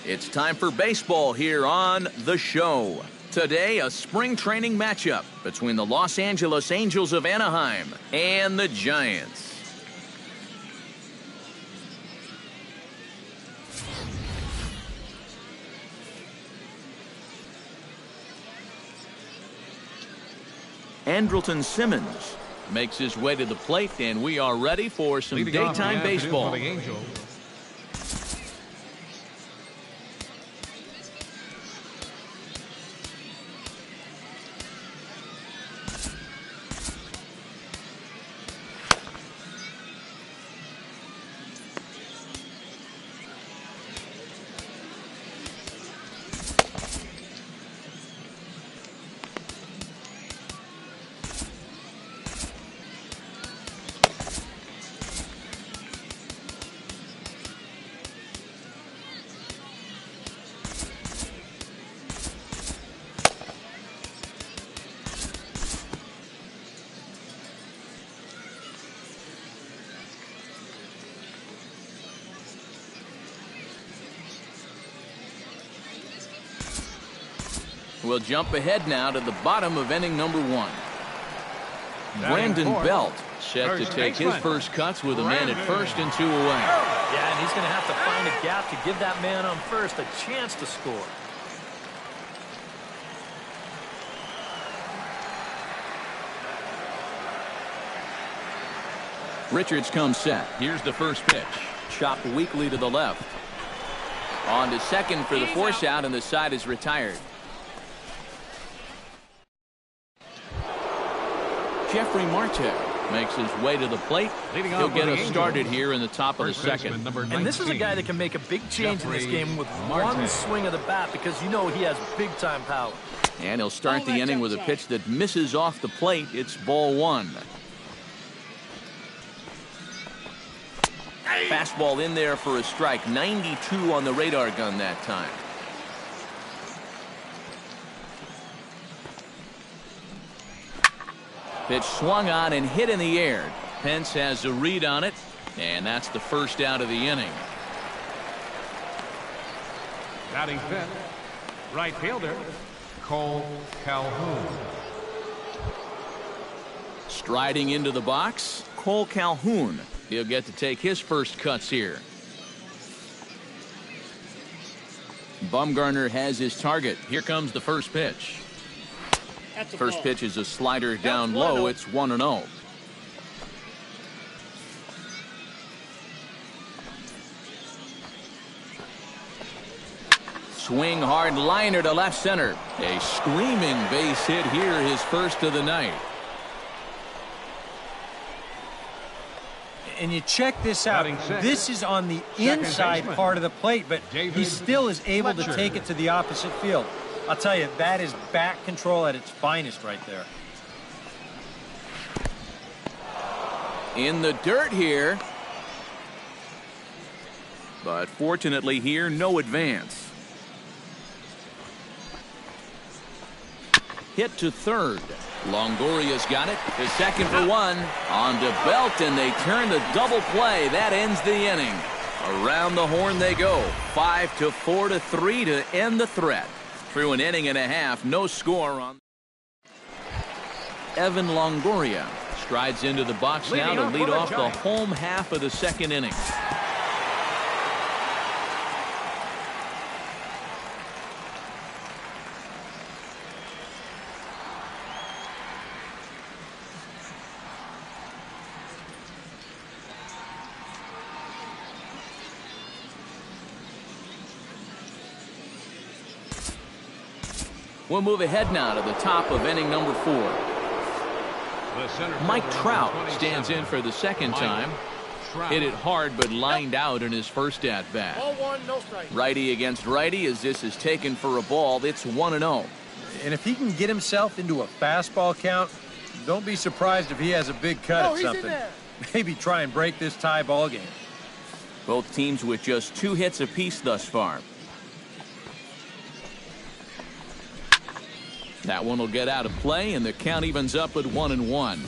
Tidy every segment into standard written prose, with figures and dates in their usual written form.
It's time for baseball here on The Show. Today, a spring training matchup between the Los Angeles Angels of Anaheim and the Giants. Andrelton Simmons makes his way to the plate, and we are ready for some daytime baseball. We'll jump ahead now to the bottom of inning number 1. Brandon Belt set to take his first cuts with a man at first and 2 away. Yeah, and he's going to have to find a gap to give that man on first a chance to score. Richards comes set. Here's the first pitch. Chopped weakly to the left. On to second for the force out, and the side is retired. Jeffrey Marte makes his way to the plate. He'll get us started here in the top of the second. And this is a guy that can make a big change in this game with one swing of the bat, because you know he has big-time power. And he'll start the inning with a pitch that misses off the plate. It's ball 1. Fastball in there for a strike. 92 on the radar gun that time. Pitch swung on and hit in the air. Pence has a read on it, and that's the first out of the inning. Batting fifth, right fielder, Cole Calhoun. Striding into the box, Cole Calhoun. He'll get to take his first cuts here. Bumgarner has his target. Here comes the first pitch. First pitch is a slider down low. It's 1-0. Swing hard liner to left center. A screaming base hit here, his first of the night. And you check this out. This is on the inside part of the plate, but he still is able to take it to the opposite field. I'll tell you, that is bat control at its finest right there. In the dirt here. But fortunately here, no advance. Hit to third. Longoria's got it. The second for 1. On to Belt, and they turn the double play. That ends the inning. Around the horn they go. 5-4-3 to end the threat. Through an inning and a half, no score on. Evan Longoria strides into the box now to lead off the home half of the second inning. We'll move ahead now to the top of inning number 4. Mike Trout stands in for the second time. Hit it hard, but lined out in his first at-bat. Righty against righty as this is taken for a ball. It's 1-0. And if he can get himself into a fastball count, don't be surprised if he has a big cut at something. Maybe try and break this tie ball game. Both teams with just 2 hits apiece thus far. That one will get out of play, and the count evens up at 1-1.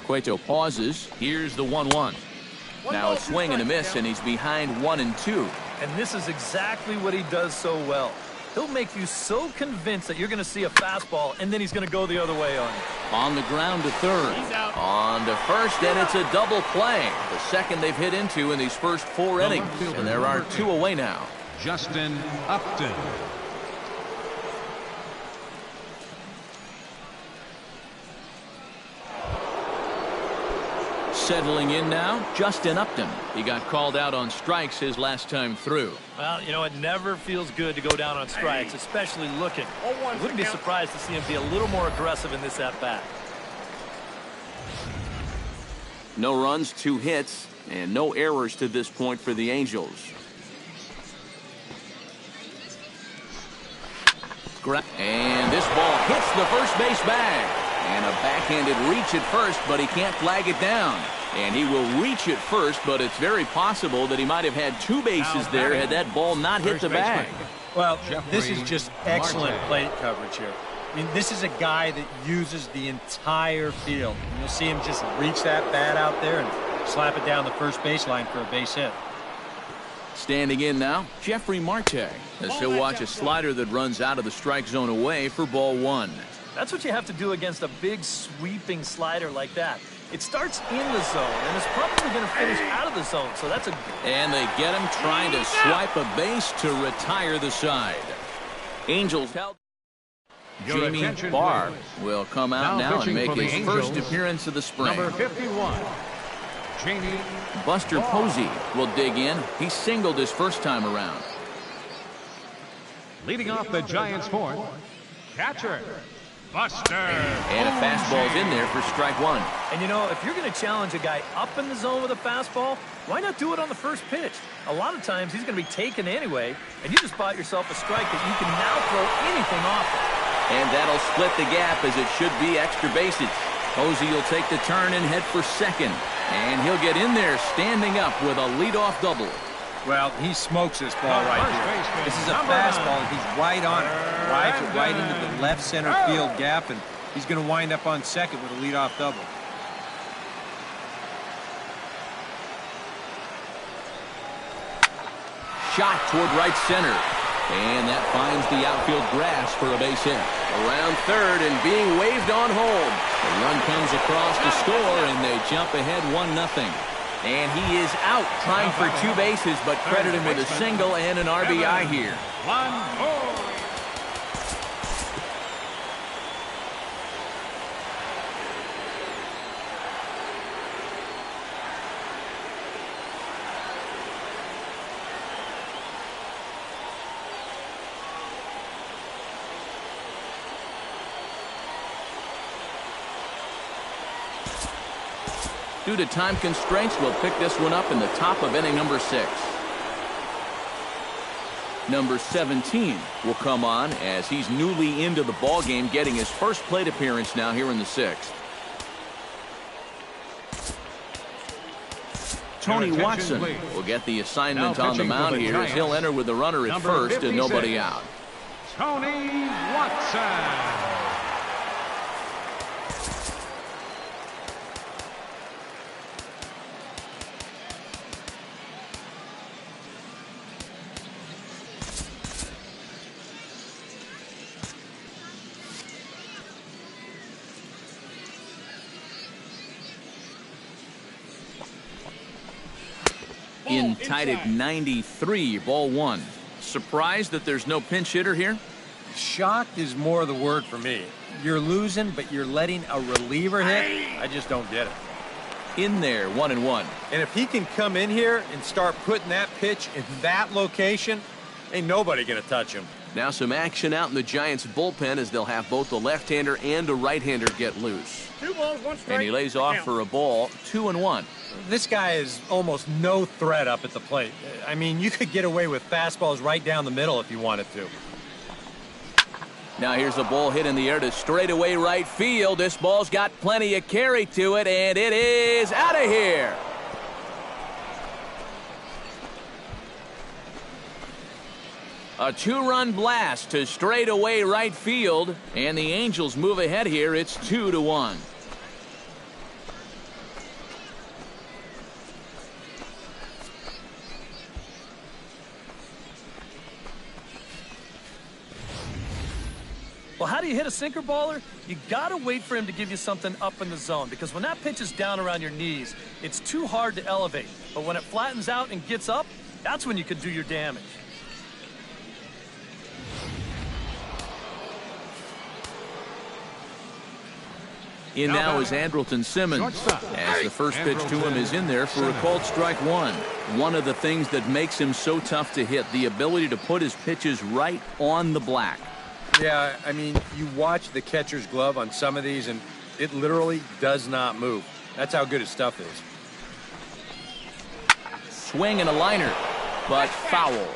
Cueto pauses. Here's the 1-1. Now a swing and a miss, and he's behind 1-2. And this is exactly what he does so well. He'll make you so convinced that you're going to see a fastball, and then he's going to go the other way on you. On the ground to third. On to first, and it's a double play. The second they've hit into in these first 4 innings. And there are 2 away now. Justin Upton. Settling in now, Justin Upton. He got called out on strikes his last time through. Well, you know, it never feels good to go down on strikes, especially looking. I wouldn't be surprised to see him be a little more aggressive in this at-bat. No runs, 2 hits, and no errors to this point for the Angels. And this ball hits the first base bag. And a backhanded reach at first, but he can't flag it down. And he will reach it first, but it's very possible that he might have had 2 bases there had that ball not hit the bag. Well, this is just excellent plate coverage here. I mean, this is a guy that uses the entire field. And you'll see him just reach that bat out there and slap it down the first baseline for a base hit. Standing in now, Jeffrey Marte, as he'll watch a slider that runs out of the strike zone away for ball 1. That's what you have to do against a big sweeping slider like that. It starts in the zone, and it's probably going to finish out of the zone, so that's a... And they get him trying to swipe a base to retire the side. Angels held... Jamie Barr will come out now and make his first appearance of the spring. Number 51, Jamie Buster Posey will dig in. He singled his first time around. Leading off the Giants' fourth, catcher Buster. And a fastball's in there for strike 1. And you know, if you're going to challenge a guy up in the zone with a fastball, why not do it on the first pitch? A lot of times he's going to be taken anyway, and you just bought yourself a strike that you can now throw anything off it. And that'll split the gap, as it should be extra bases. Posey will take the turn and head for second. And he'll get in there standing up with a leadoff double. Well, he smokes this ball right here. This is a fastball. He's right on it. Drives it right into the left center field gap, and he's going to wind up on second with a leadoff double. Shot toward right center. And that finds the outfield grass for a base hit. Around third and being waved on home. The run comes across to score, and they jump ahead 1-0. And he is out trying for 2 bases, but credit him with a single and an RBI here. 1-0. Due to time constraints, we'll pick this one up in the top of inning number 6. Number 17 will come on as he's newly into the ball game, getting his first plate appearance now here in the 6th. Tony Watson will get the assignment on the mound here as he'll enter with the runner at first and nobody out. Tony Watson. In tied at 93, ball 1. Surprised that there's no pinch hitter here? Shocked is more the word for me. You're losing, but you're letting a reliever hit? I just don't get it. In there, 1-1. And if he can come in here and start putting that pitch in that location, ain't nobody going to touch him. Now some action out in the Giants bullpen as they'll have both a left-hander and a right-hander get loose. 2 balls, 1 strike. And he lays off for a ball, 2-1. This guy is almost no threat up at the plate. I mean, you could get away with fastballs right down the middle if you wanted to. Now here's a ball hit in the air to straightaway right field. This ball's got plenty of carry to it, and it is out of here. A 2-run blast to straightaway right field, and the Angels move ahead here. It's 2-1. Well, how do you hit a sinker baller? You got to wait for him to give you something up in the zone, because when that pitch is down around your knees, it's too hard to elevate. But when it flattens out and gets up, that's when you can do your damage. In now is Andrelton Simmons, as the first pitch to him is in there for a called strike one. One of the things that makes him so tough to hit, the ability to put his pitches right on the black. Yeah, I mean, you watch the catcher's glove on some of these, and it literally does not move. That's how good his stuff is. Swing and a liner, but foul.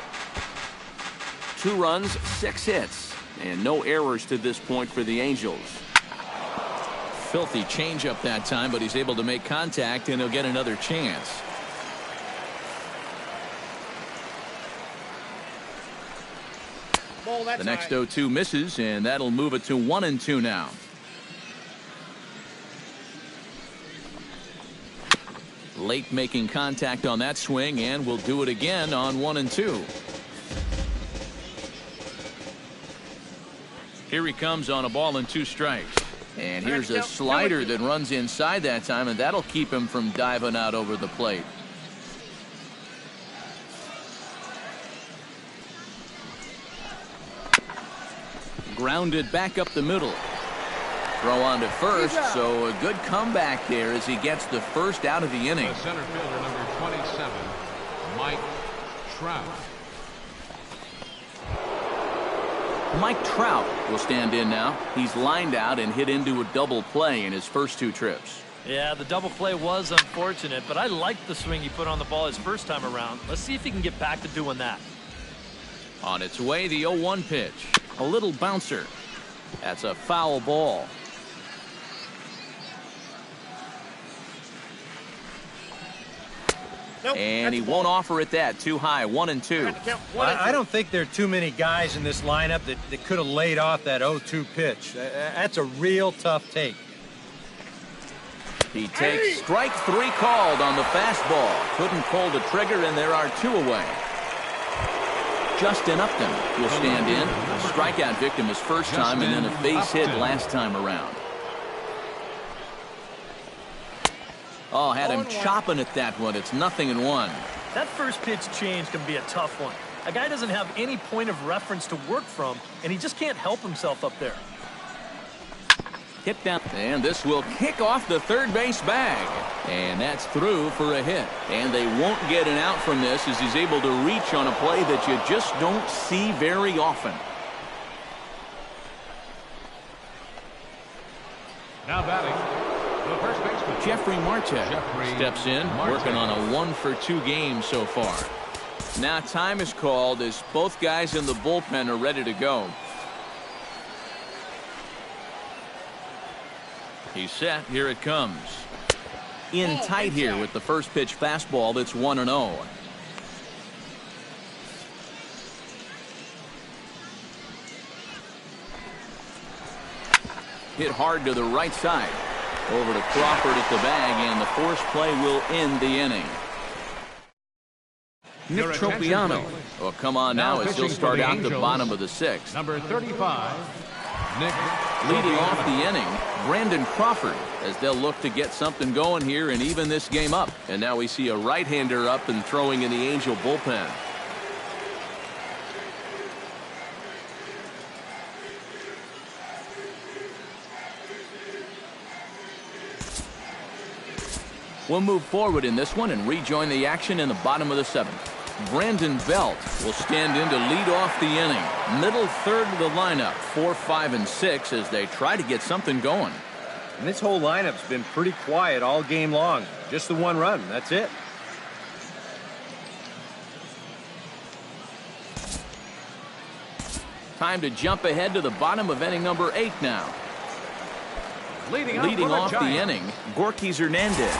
2 runs, 6 hits, and no errors to this point for the Angels. Filthy changeup that time, but he's able to make contact, and he'll get another chance. The next 0-2 misses, and that'll move it to 1-2 now. Late making contact on that swing, and we'll do it again on 1-2. Here he comes on a ball and 2 strikes. And here's a slider that runs inside that time, and that'll keep him from diving out over the plate. Grounded back up the middle. Throw on to first, so a good comeback there as he gets the first out of the inning. The center fielder, number 27, Mike Trout. Mike Trout will stand in now. He's lined out and hit into a double play in his first 2 trips. Yeah, the double play was unfortunate, but I liked the swing he put on the ball his first time around. Let's see if he can get back to doing that. On its way, the 0-1 pitch. A little bouncer. That's a foul ball. Nope, and he won't offer it that. Too high. 1-2. I don't think there are too many guys in this lineup that could have laid off that 0-2 pitch. That's a real tough take. He takes strike 3 called on the fastball. Couldn't pull the trigger, and there are 2 away. Justin Upton will stand in. Strikeout victim his first time, and then a base hit last time around. Oh, had him chopping at that one. It's 0-1. That first pitch change can be a tough one. A guy doesn't have any point of reference to work from, and he just can't help himself up there. Hit down, and this will kick off the third base bag. And that's through for a hit. And they won't get an out from this as he's able to reach on a play that you just don't see very often. Now batting, the first baseman, Jeffrey Marte steps in, working on a 1-for-2 game so far. Now time is called as both guys in the bullpen are ready to go. He's set. Here it comes. In tight here with the first pitch fastball that's 1-0. Hit hard to the right side. Over to Crawford at the bag, and the force play will end the inning. Nick Tropiano will come on now as he'll start out the bottom of the 6th. number 35, Nick. Leading off the inning, Brandon Crawford, as they'll look to get something going here and even this game up. And now we see a right-hander up and throwing in the Angel bullpen. We'll move forward in this one and rejoin the action in the bottom of the 7th. Brandon Belt will stand in to lead off the inning. Middle third of the lineup, 4, 5, and 6 as they try to get something going. And this whole lineup's been pretty quiet all game long. Just the 1 run. That's it. Time to jump ahead to the bottom of inning number 8 now. Leading off the inning, Gorky Hernandez.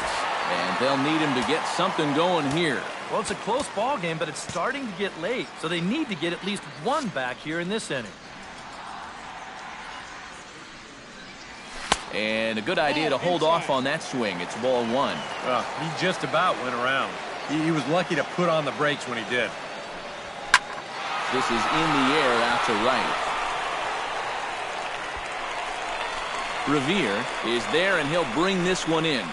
And they'll need him to get something going here. Well, it's a close ball game, but it's starting to get late, so they need to get at least 1 back here in this inning. And a good idea to hold off on that swing. It's ball 1. He just about went around. He was lucky to put on the brakes when he did. This is in the air out to right. Revere is there, and he'll bring this one in.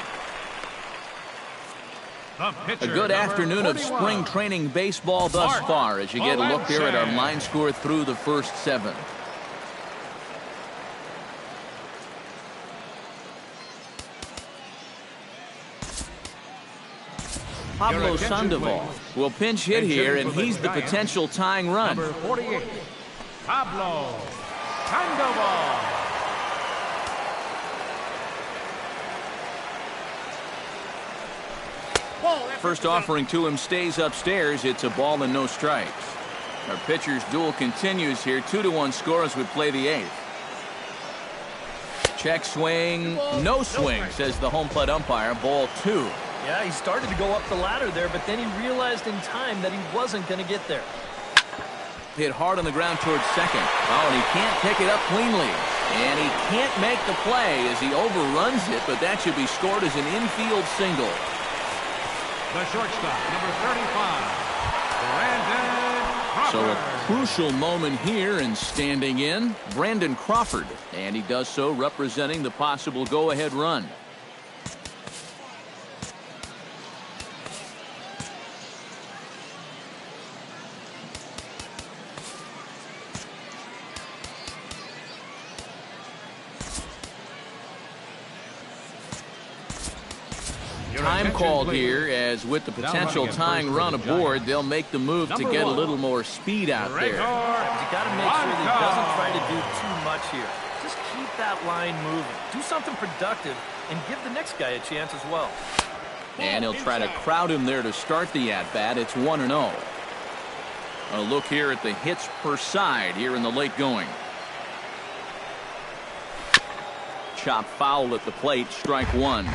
A good afternoon of spring training baseball thus far as you get a look there at our line score through the first 7. Pablo Sandoval will pinch hit here, and he's the potential tying run. Number 48, Pablo Sandoval. First offering to him stays upstairs. It's a ball and no strikes. Our pitcher's duel continues here. 2-1 score as we play the 8th. Check swing, no swing, says the home plate umpire. Ball 2. Yeah, he started to go up the ladder there, but then he realized in time that he wasn't going to get there. Hit hard on the ground towards second. Oh, and he can't pick it up cleanly. And he can't make the play as he overruns it, but that should be scored as an infield single. The shortstop, number 35, Brandon Crawford. So a crucial moment here, and standing in, Brandon Crawford. And he does so representing the possible go-ahead run. Time called here, as with the potential tying run aboard, they'll make the move to get a little more speed out there. You got to make sure that he doesn't try to do too much here. Just keep that line moving. Do something productive and give the next guy a chance as well. And he'll try to crowd him there to start the at-bat. It's 1-0. A look here at the hits per side here in the late going. Chop foul at the plate, strike 1.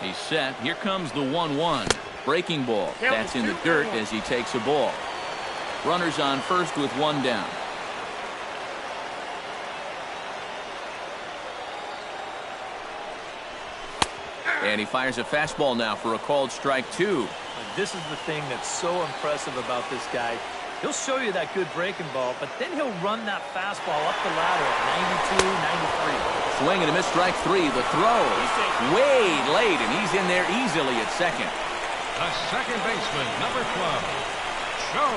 He's set. Here comes the 1-1. Breaking ball. That's in the dirt as he takes a ball. Runners on first with 1 down. And he fires a fastball now for a called strike 2. This is the thing that's so impressive about this guy. He'll show you that good breaking ball, but then he'll run that fastball up the ladder at 92, 93. Swing and a miss, strike 3. The throw way late, and he's in there easily at second. The second baseman, number 12, Joe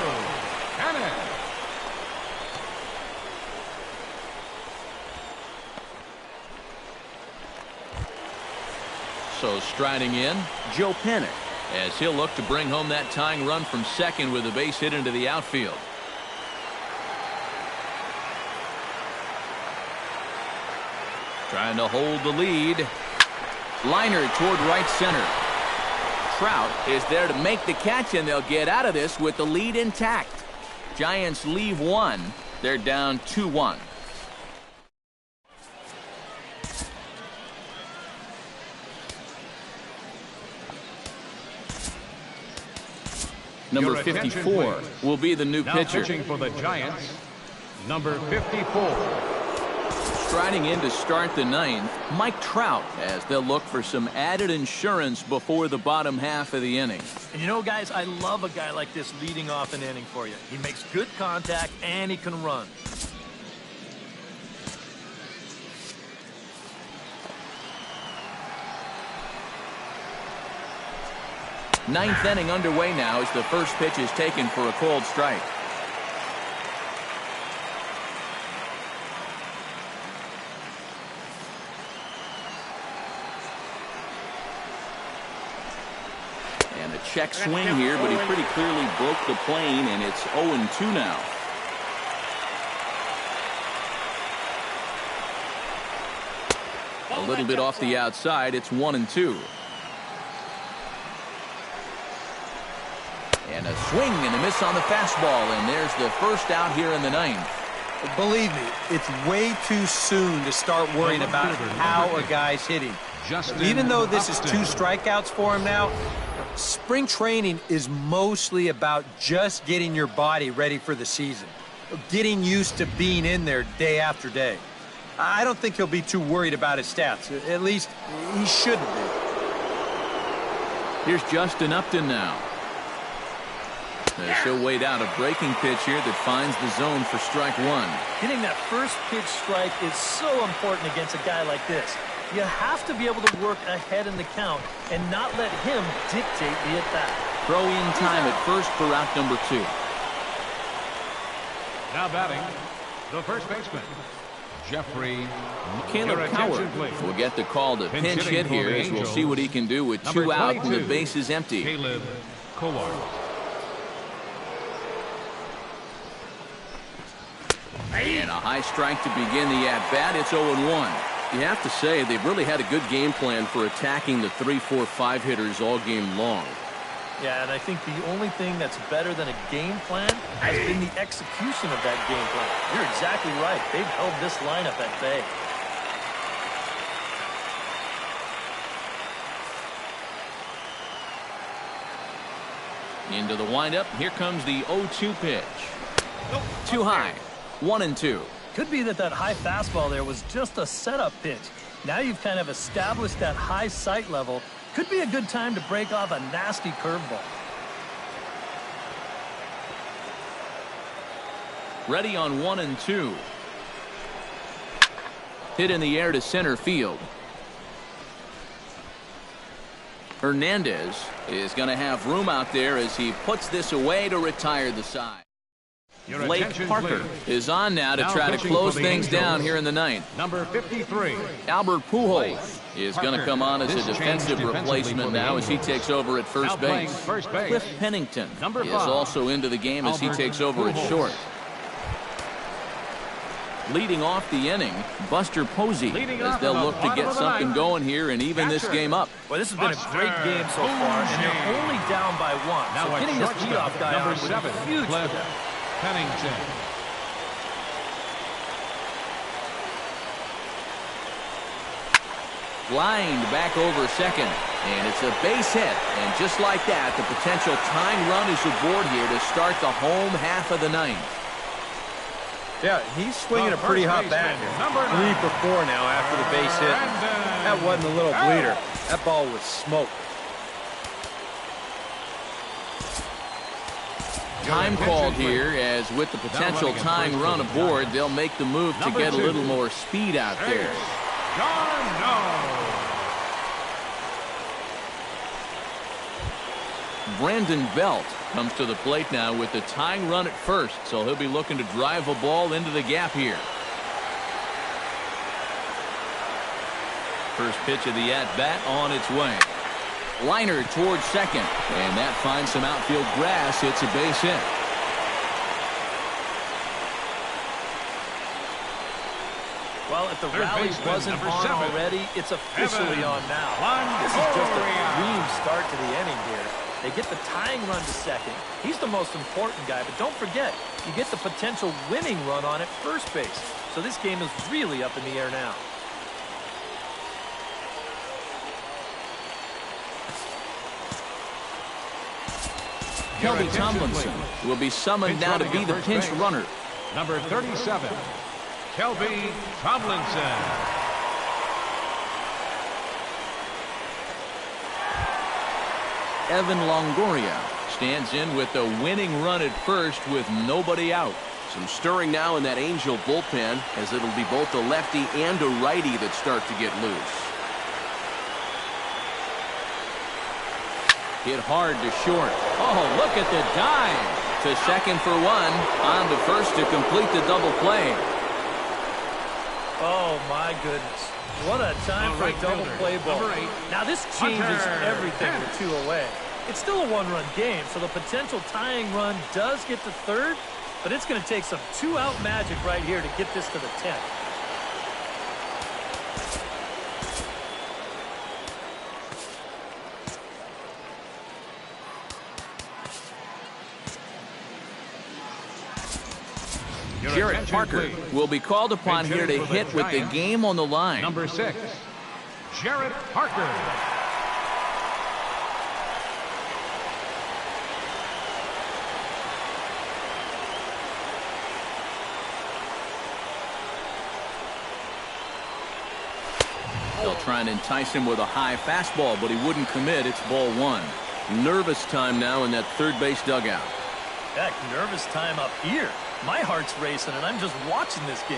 Cannon. So striding in, Joe Pennick, as he'll look to bring home that tying run from second with a base hit into the outfield. Trying to hold the lead. Liner toward right center. Trout is there to make the catch, and they'll get out of this with the lead intact. Giants leave 1. They're down 2-1. Number 54 will be the new pitcher. Pitching for the Giants, number 54. Striding in to start the 9th, Mike Trout, as they'll look for some added insurance before the bottom half of the inning. And you know, guys, I love a guy like this leading off an inning for you. He makes good contact, and he can run. Ninth inning underway now as the first pitch is taken for a called strike. And a check swing here, but he pretty clearly broke the plane, and it's 0-2 now. A little bit off the outside. It's 1-2. And a swing and a miss on the fastball, and there's the first out here in the 9th. Believe me, it's way too soon to start worrying about how a guy's hitting. Even though this is 2 strikeouts for him now, spring training is mostly about just getting your body ready for the season, getting used to being in there day after day. I don't think he'll be too worried about his stats. At least he shouldn't be. Here's Justin Upton now. as he'll wait out a breaking pitch here that finds the zone for strike one. Getting that first pitch strike is so important against a guy like this. You have to be able to work ahead in the count and not let him dictate the at-bat. Throw in time at first for out number 2. Now batting, the first baseman, Jeffrey. Caleb Coward will get the call to pinch hit here as we'll see what he can do with 2 out and the base is empty. Caleb Coward. And a high strike to begin the at-bat. It's 0-1. You have to say they've really had a good game plan for attacking the 3, 4, 5 hitters all game long. Yeah, and I think the only thing that's better than a game plan has been the execution of that game plan. You're exactly right. They've held this lineup at bay. Into the windup. Here comes the 0-2 pitch. Too high. 1-2. Could be that high fastball there was just a setup pitch. Now you've kind of established that high sight level. Could be a good time to break off a nasty curveball. Ready on 1-2. Hit in the air to center field. Hernandez is going to have room out there as he puts this away to retire the side. Blake Parker is on now to try to close things down here in the ninth. Number 53. Albert Pujols is going to come on as a defensive replacement now as he takes over at first base. Cliff Pennington is also into the game as he takes over at short. Leading off the inning, Buster Posey, as they'll look to get something going here and even this game up. Well, this has been a great game so far, and they're only down by 1. So getting this leadoff guy on would be huge for them. Pennington. Lined back over second, and it's a base hit. And just like that, the potential tying run is aboard here to start the home half of the ninth. Yeah, he's swinging a pretty hot bat here. 3 for 4 now after the base hit. That wasn't a little bleeder. That ball was smoked. Time called here, as with the potential tying run aboard, they'll make the move to get a little more speed out there. Brandon Belt comes to the plate now with the tying run at first, so he'll be looking to drive a ball into the gap here. First pitch of the at-bat on its way. Liner towards second, and that finds some outfield grass. It's a base hit. Well, if the rally wasn't on already, it's officially on now. This is just a dream start to the inning here. They get the tying run to second. He's the most important guy, but don't forget, you get the potential winning run on at first base. So this game is really up in the air now. Kelby Tomlinson will be summoned now to be the pinch runner. Number 37, Kelby Tomlinson. Evan Longoria stands in with the winning run at first with nobody out. Some stirring now in that Angel bullpen, as it'll be both a lefty and a righty that start to get loose. Hit hard to short. Oh, look at the dive. To second for 1. On to first to complete the double play. Oh, my goodness. What a time for a double play ball. Now, this changes everything with 2 away. It's still a 1-run game, so the potential tying run does get to third, but it's going to take some 2-out magic right here to get this to the 10th. Jarrett Parker will be called upon here to hit with the game on the line. Number 6, Jarrett Parker. They'll try and entice him with a high fastball, but he wouldn't commit. It's ball 1. Nervous time now in that third base dugout. Heck, nervous time up here. My heart's racing, and I'm just watching this game.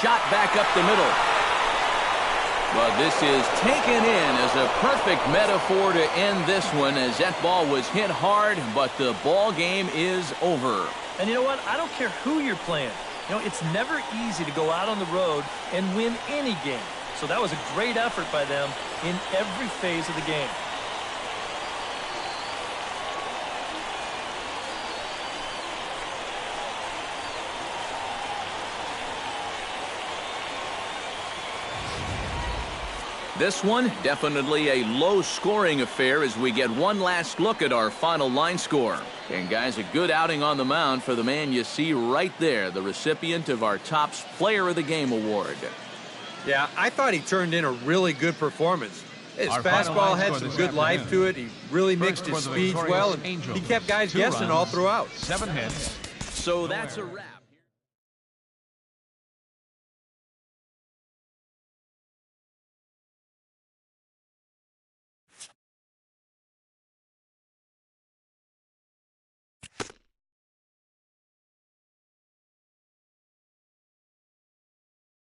Shot back up the middle. But this is taken in as a perfect metaphor to end this one, as that ball was hit hard, but the ball game is over. And you know what? I don't care who you're playing. You know, it's never easy to go out on the road and win any game. So that was a great effort by them in every phase of the game. This one, definitely a low-scoring affair as we get one last look at our final line score. And, guys, a good outing on the mound for the man you see right there, the recipient of our Topps Player of the Game award. Yeah, I thought he turned in a really good performance. His fastball had some good life to it. He really mixed his speeds well, and he kept guys guessing all throughout. 7 hits. So that's a wrap.